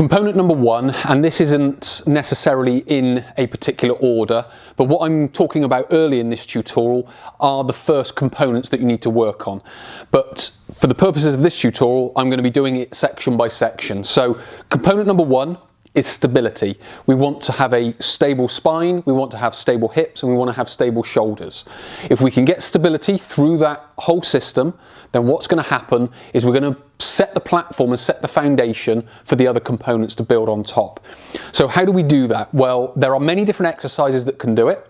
Component number one, and this isn't necessarily in a particular order, but what I'm talking about early in this tutorial are the first components that you need to work on. But for the purposes of this tutorial, I'm going to be doing it section by section. So component number one is stability. We want to have a stable spine, we want to have stable hips, and we want to have stable shoulders. If we can get stability through that whole system, then what's going to happen is we're going to set the platform and set the foundation for the other components to build on top. So how do we do that? Well, there are many different exercises that can do it.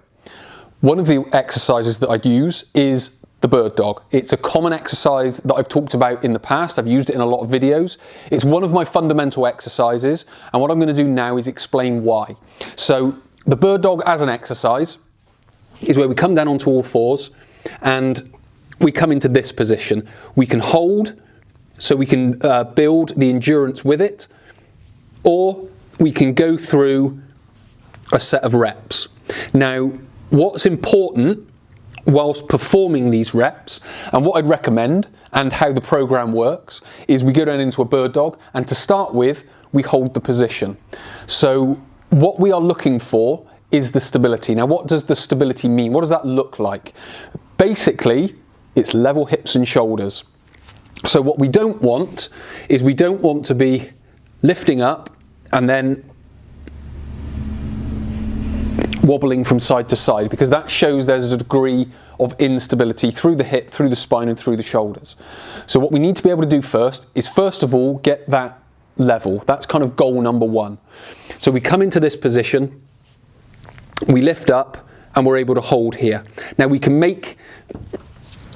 One of the exercises that I'd use is the bird dog. It's a common exercise that I've talked about in the past. I've used it in a lot of videos. It's one of my fundamental exercises, and what I'm going to do now is explain why. So the bird dog as an exercise is where we come down onto all fours and we come into this position. We can hold, so we can build the endurance with it, or we can go through a set of reps. Now, what's important whilst performing these reps, and what I'd recommend and how the program works, is we go down into a bird dog, and to start with we hold the position. So what we are looking for is the stability. Now, what does the stability mean? What does that look like? Basically, it's level hips and shoulders. So what we don't want is we don't want to be lifting up and then wobbling from side to side, because that shows there's a degree of instability through the hip, through the spine, and through the shoulders. So what we need to be able to do first is, first of all, get that level. That's kind of goal number one. So we come into this position, we lift up, and we're able to hold here. Now we can make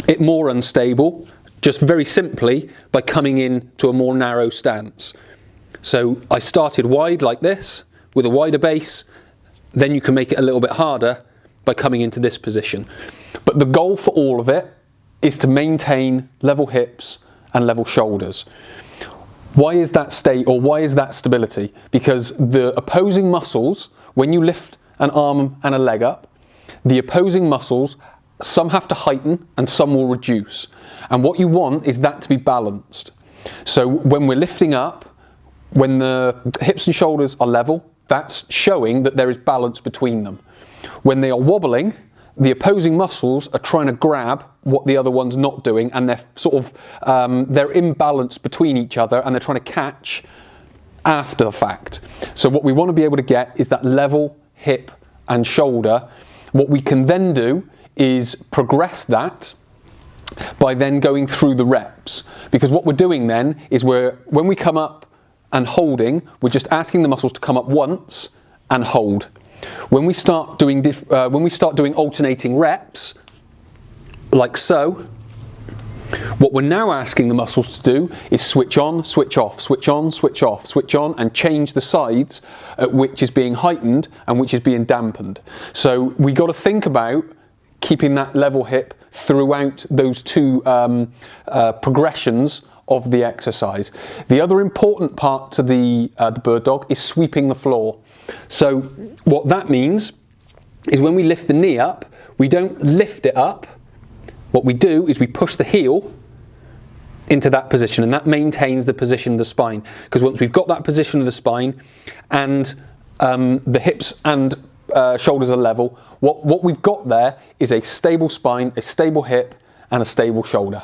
it more unstable just very simply by coming in to a more narrow stance. So I started wide like this with a wider base. Then you can make it a little bit harder by coming into this position. But the goal for all of it is to maintain level hips and level shoulders. Why is that why is that stability? Because the opposing muscles, when you lift an arm and a leg up, the opposing muscles, some have to heighten and some will reduce. And what you want is that to be balanced. So when we're lifting up, when the hips and shoulders are level, that's showing that there is balance between them. When they are wobbling, the opposing muscles are trying to grab what the other one's not doing, and they're sort of they're imbalanced between each other, and they're trying to catch after the fact. So what we want to be able to get is that level hip and shoulder. What we can then do is progress that by then going through the reps, because what we're doing then is when we come up and holding, we're just asking the muscles to come up once and hold. When we start doing alternating reps, like so, what we're now asking the muscles to do is switch on, switch off, switch on, switch off, switch on, and change the sides at which is being heightened and which is being dampened. So we got to think about keeping that level hip throughout those two progressions of the exercise. The other important part to the bird dog is sweeping the floor. So what that means is when we lift the knee up, we don't lift it up. What we do is we push the heel into that position, and that maintains the position of the spine. Because once we've got that position of the spine and the hips and shoulders are level, what we've got there is a stable spine, a stable hip, and a stable shoulder.